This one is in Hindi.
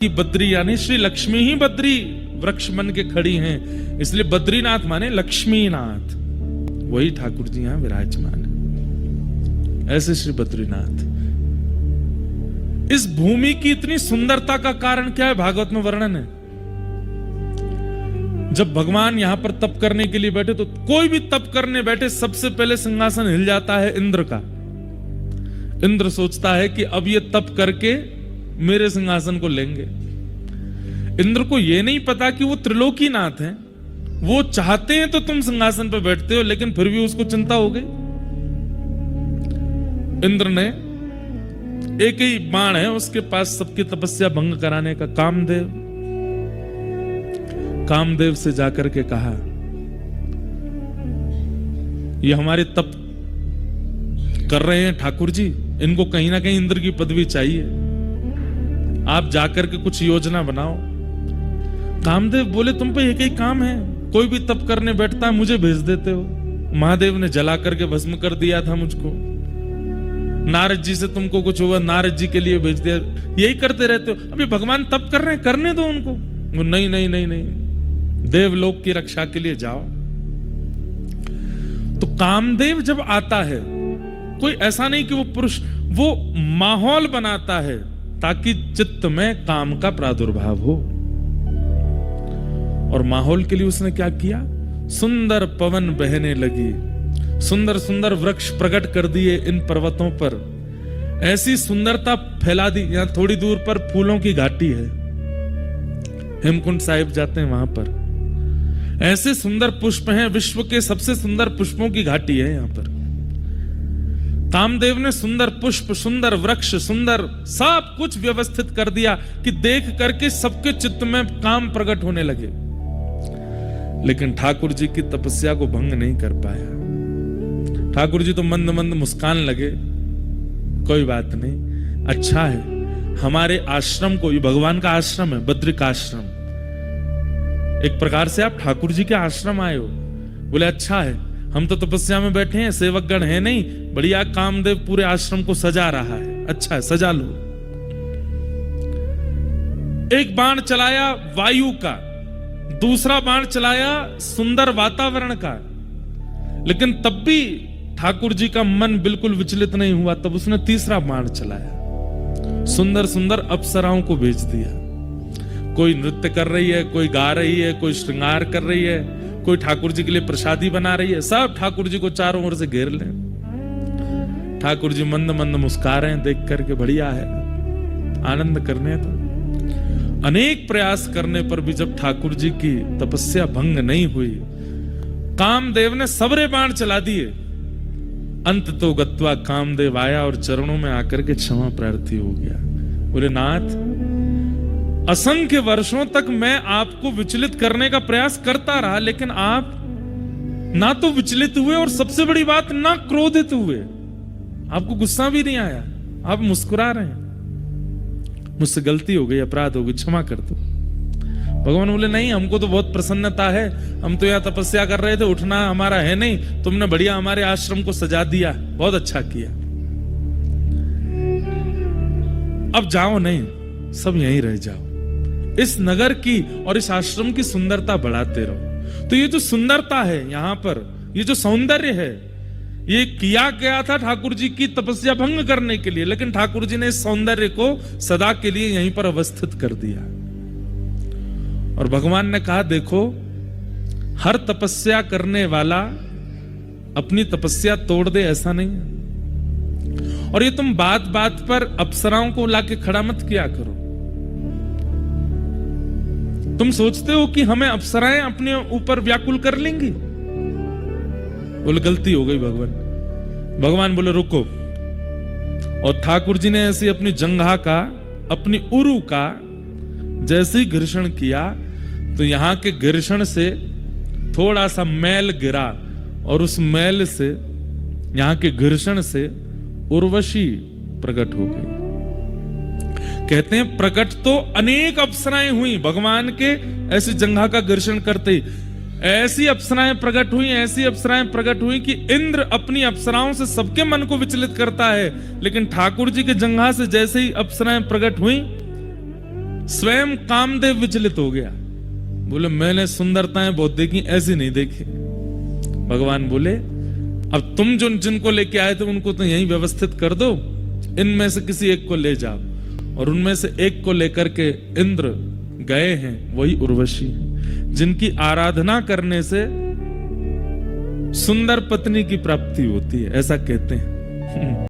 कि बद्री यानी श्री लक्ष्मी ही बद्री वृक्ष बन के खड़ी हैं, इसलिए बद्रीनाथ माने लक्ष्मीनाथ। वही ठाकुर जी यहां विराजमान है। ऐसे श्री बद्रीनाथ। इस भूमि की इतनी सुंदरता का कारण क्या है? भागवत में वर्णन है। जब भगवान यहां पर तप करने के लिए बैठे, तो कोई भी तप करने बैठे सबसे पहले सिंहासन हिल जाता है इंद्र का। इंद्र सोचता है कि अब ये तप करके मेरे सिंहासन को लेंगे। इंद्र को यह नहीं पता कि वो त्रिलोकीनाथ हैं। वो चाहते हैं तो तुम सिंहासन पर बैठते हो, लेकिन फिर भी उसको चिंता हो गई। इंद्र ने एक ही बाण है उसके पास सबकी तपस्या भंग कराने का, कामदेव से जाकर के कहा, ये हमारे तप कर रहे हैं ठाकुर जी, इनको कहीं ना कहीं इंद्र की पदवी चाहिए, आप जाकर के कुछ योजना बनाओ। कामदेव बोले, तुम पे एक ही काम है, कोई भी तप करने बैठता है मुझे भेज देते हो। महादेव ने जला करके भस्म कर दिया था मुझको। नारद जी से तुमको कुछ हुआ, नारद जी के लिए भेज दिया। यही करते रहते हो। अभी भगवान तप कर रहे हैं, करने दो उनको। वो नहीं नहीं नहीं नहीं, देवलोक की रक्षा के लिए जाओ। तो कामदेव जब आता है, कोई ऐसा नहीं कि वो पुरुष, वो माहौल बनाता है ताकि चित्त में काम का प्रादुर्भाव हो। और माहौल के लिए उसने क्या किया? सुंदर पवन बहने लगी, सुंदर सुंदर वृक्ष प्रकट कर दिए इन पर्वतों पर। ऐसी सुंदरता फैला दी। यहां थोड़ी दूर पर फूलों की घाटी है, हेमकुंड साहिब जाते हैं वहां पर। ऐसे सुंदर पुष्प हैं, विश्व के सबसे सुंदर पुष्पों की घाटी है यहां पर। कामदेव ने सुंदर पुष्प, सुंदर वृक्ष, सुंदर सब कुछ व्यवस्थित कर दिया कि देख करके सबके चित्त में काम प्रकट होने लगे। लेकिन ठाकुर जी की तपस्या को भंग नहीं कर पाया। ठाकुर जी तो मंद मंद मुस्कान लगे, कोई बात नहीं, अच्छा है। हमारे आश्रम को, ये भगवान का आश्रम है, बद्रिकाश्रम, एक प्रकार से आप ठाकुर जी के आश्रम आए हो। बोले अच्छा है, हम तो तपस्या में बैठे हैं, सेवकगण है नहीं, बढ़िया कामदेव पूरे आश्रम को सजा रहा है, अच्छा है, सजा लो। एक बाण चलाया वायु का, दूसरा बाण चलाया सुंदर वातावरण का, लेकिन तब भी ठाकुर जी का मन बिल्कुल विचलित नहीं हुआ। तब उसने तीसरा बाण चलाया, सुंदर सुंदर अप्सराओं को भेज दिया। कोई नृत्य कर रही है, कोई गा रही है, कोई श्रृंगार कर रही है, कोई ठाकुर जी के लिए प्रसादी बना रही है। सब ठाकुर जी को चारों ओर से घेर ले। ठाकुर जी मंद मंद मुस्कुरा रहे हैं, देख करके बढ़िया है, आनंद करने तो। अनेक प्रयास करने पर भी जब ठाकुर जी की तपस्या भंग नहीं हुई, कामदेव ने सबरे बाण चला दिए। अंत तो गत्वा कामदेव आया और चरणों में आकर के क्षमा प्रार्थी हो गया। बोले नाथ, असंख्य वर्षों तक मैं आपको विचलित करने का प्रयास करता रहा, लेकिन आप ना तो विचलित हुए और सबसे बड़ी बात ना क्रोधित हुए। आपको गुस्सा भी नहीं आया, आप मुस्कुरा रहे हैं। मुझसे गलती हो गई, अपराध हो गई, क्षमा कर दो। भगवान बोले नहीं, हमको तो बहुत प्रसन्नता है, हम तो यहाँ तपस्या कर रहे थे, उठना हमारा है नहीं, तुमने बढ़िया हमारे आश्रम को सजा दिया, बहुत अच्छा किया। अब जाओ नहीं, सब यहीं रह जाओ, इस नगर की और इस आश्रम की सुंदरता बढ़ाते रहो। तो ये जो सुंदरता है यहां पर, ये जो सौंदर्य है, ये किया गया था ठाकुर जी की तपस्या भंग करने के लिए, लेकिन ठाकुर जी ने इस सौंदर्य को सदा के लिए यहीं पर अवस्थित कर दिया। और भगवान ने कहा, देखो, हर तपस्या करने वाला अपनी तपस्या तोड़ दे, ऐसा नहीं है। और ये तुम बात बात पर अप्सराओं को लाके खड़ा मत किया करो। तुम सोचते हो कि हमें अप्सराएं अपने ऊपर व्याकुल कर लेंगी। बोले गलती हो गई भगवान बोले रुको। और ठाकुर जी ने ऐसे अपनी जंघा का, अपनी उरु का जैसे ही घर्षण किया, तो यहां के घर्षण से थोड़ा सा मैल गिरा, और उस मैल से, यहां के घर्षण से उर्वशी प्रकट हो गई। कहते हैं प्रकट तो अनेक अप्सराएं हुई भगवान के ऐसी जंघा का घर्षण करते। ऐसी अप्सराएं प्रकट हुई, ऐसी अप्सराएं प्रकट हुई कि इंद्र अपनी अप्सराओं से सबके मन को विचलित करता है, लेकिन ठाकुर जी के जंघा से जैसे ही अप्सराएं प्रकट हुई, स्वयं कामदेव विचलित हो गया, बोले मैंने सुंदरताएं बहुत देखी, ऐसी नहीं देखी। भगवान बोले अब तुम जो जिनको लेके आए थे उनको तो यहीं व्यवस्थित कर दो, इनमें से किसी एक को ले जाओ। और उनमें से एक को लेकर के इंद्र गए हैं, वही उर्वशी, जिनकी आराधना करने से सुंदर पत्नी की प्राप्ति होती है, ऐसा कहते हैं।